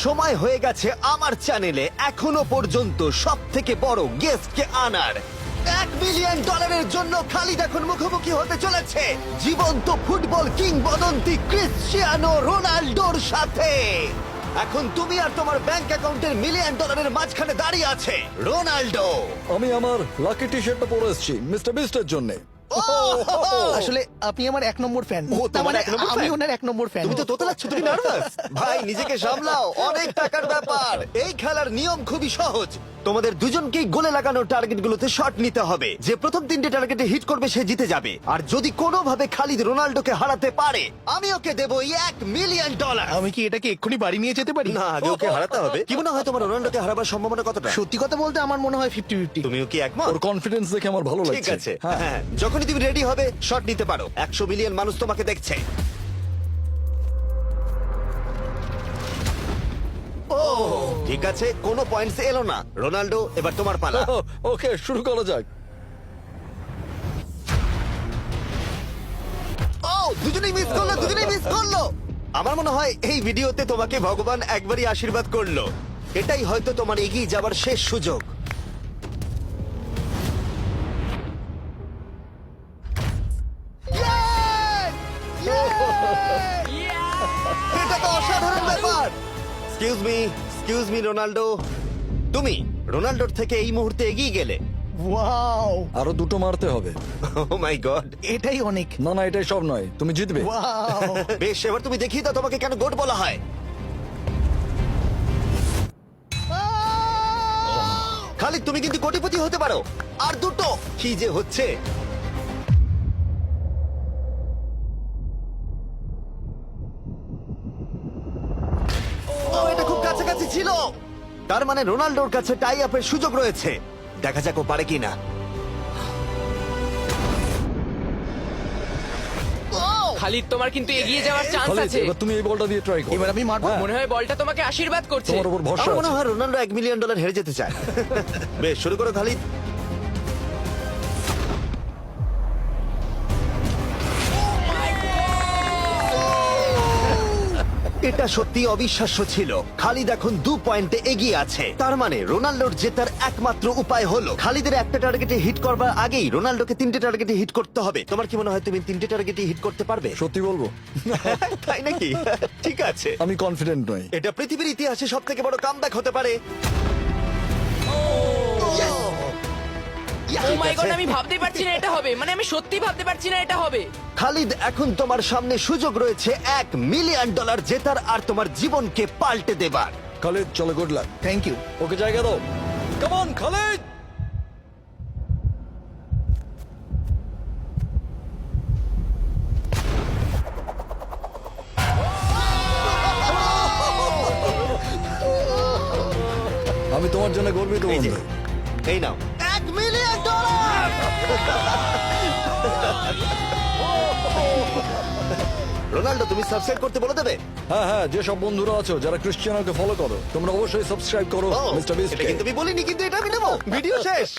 সময় হয়ে গেছে আমার চ্যানেলে এখনো পর্যন্ত সব থেকে বড় গেস্টকে আনার। $1 মিলিয়ন জন্য খালিদ এখন মুখোমুখি হতে চলেছে জীবন্ত ফুটবল কিংবদন্তি ক্রিশ্চিয়ানো রোনাল্ডোর সাথে। এখন তুমি আর তোমার ব্যাংক অ্যাকাউন্টের $1 মিলিয়ন মাঝখানে দাঁড়িয়ে আছে রোনাল্ডো। আমি আমার লাকি টি শার্টটা পরে এসেছি মিস্টার বিস্টের জন্য। আসলে আপনি আমার 1 নম্বর ফ্যান। ও, তোমার এক নম্বর আমি fan? ওনার 1 নম্বর ফ্যান। তুমি তো তোতলাচ্ছ, তুমি নার্ভাস। ভাই নিজেকে সামলাও, অনেক টাকার ব্যাপার। এই খেলার নিয়ম খুবই সহজ। তোমাদের দুজনকেই গোলে লাগানো টার্গেটগুলোতে শট নিতে হবে। যে প্রথম 3টে টার্গেটে হিট করবে সে জিতে যাবে। আর যদি কোনোভাবে খালিদ রোনাল্ডোকে হারাতে পারে আমি ওকে দেবো $1 মিলিয়ন। আমি কি এটাকে এক্ষুনি বাড়ি নিয়ে যেতে পারি? না, আগে ওকে হারাতে হবে। কি মনে হয় তোমার রোনাল্ডোকে হারাবার সম্ভাবনা কতটা? সত্যি কথা বলতে আমার মনে হয় 50-50। তুমিও কি একমত? ওর কনফিডেন্স দেখে আমার ভালো লাগছে। ঠিক আছে, হ্যাঁ হ্যাঁ, যখনই তুমি রেডি হবে শট নিতে পারো। 100 মিলিয়ন মানুষ তোমাকে দেখছে। ও ঠিক আছে, কোনো পয়েন্টস এলো না। রোনাল্ডো, এবার তোমার পালা। ওকে শুরু করা যাক। ও দুজনেই মিস করলো, দুজনেই মিস করলো। আমার মনে হয় এই ভিডিওতে তোমাকে ভগবান একবারই আশীর্বাদ করলো। এটাই হয়তো তোমার এগিয়ে যাবার শেষ সুযোগ। এটা তো অসাধারণ ব্যাপার। এক্সকিউজ মি রোনাল্ডো, তুমি রোনাল্ডোর থেকে এই মুহূর্তে এগিয়ে গেলে। ওয়াও, আরো দুটো মারতে হবে। ও মাই গড। এটাই অনেক। না না এটাই সব নয়, তুমি জিতবে। ওয়াও, বেশ, এবার তুমি দেখিয়ে দাও তোমাকে কেন গোট বলা হয়। খালিদ তুমি কিন্তু কোটিপতি হতে পারো। আর দুটো কি যে হচ্ছে। ও এটা খুব কাছাকাছি ছিল। তার মানে রোনাল্ডোর কাছে টাই আপের সুযোগ রয়েছে। দেখা যাক ও পারে কিনা। খালিদ তোমার কিন্তু এগিয়ে যাওয়ার চান্স খালিদ, আছে। এবার তুমি এই বলটা দিয়ে ট্রাই করো। এবার আমি মারবো। হ্যাঁ, মনে হয় বলটা তোমাকে আশীর্বাদ করছে। তোমার উপর ভরসা আমার মনে আছে। হয় রোনাল্ডো $1 মিলিয়ন হেরে যেতে চায়। বেশ, শুরু করো খালিদ। এটা সত্যি অবিশ্বাস্য ছিল। খালিদ এখন 2 পয়েন্টে এগিয়ে আছে। তার মানে রোনাল্ডোর জেতার একমাত্র উপায় হলো খালিদের একটা টার্গেটে হিট করবার আগেই রোনাল্ডোকে 3টে টার্গেটে হিট করতে হবে। তোমার কি মনে হয় তুমি 3টে টার্গেটে হিট করতে পারবে? সত্যি বলবো তাই নাকি? ঠিক আছে, আমি কনফিডেন্ট নই। এটা পৃথিবীর ইতিহাসে সব থেকে বড় কামব্যাক হতে পারে। ও মাই গড, আমি ভাবতেই পারছি না এটা হবে। মানে আমি সত্যি ভাবতে পারছি না এটা হবে। খালিদ, এখন তোমার সামনে সুযোগ রয়েছে $1 মিলিয়ন জেতার আর তোমার জীবনকে পাল্টে দেবার। খালিদ চলো, good luck. Thank you. Okay জায়গা দাও। Come on Khalid. আমি তোমার জন্য গর্বিত এই যে, বন্ধু। এই নাও $1 মিলিয়ন। রোনাল্ডো, তুমি সাবস্ক্রাইব করতে বলে দেবে। হ্যাঁ হ্যাঁ, যে সব বন্ধুরা আছো যারা ক্রিশ্চিয়ানোকে ফলো করো তোমরা অবশ্যই সাবস্ক্রাইব করো ও, মিস্টার এটা বিস্টকে। কিন্তু আমি বলিনি, কিন্তু এটা আমি নেবো। ভিডিও শেষ।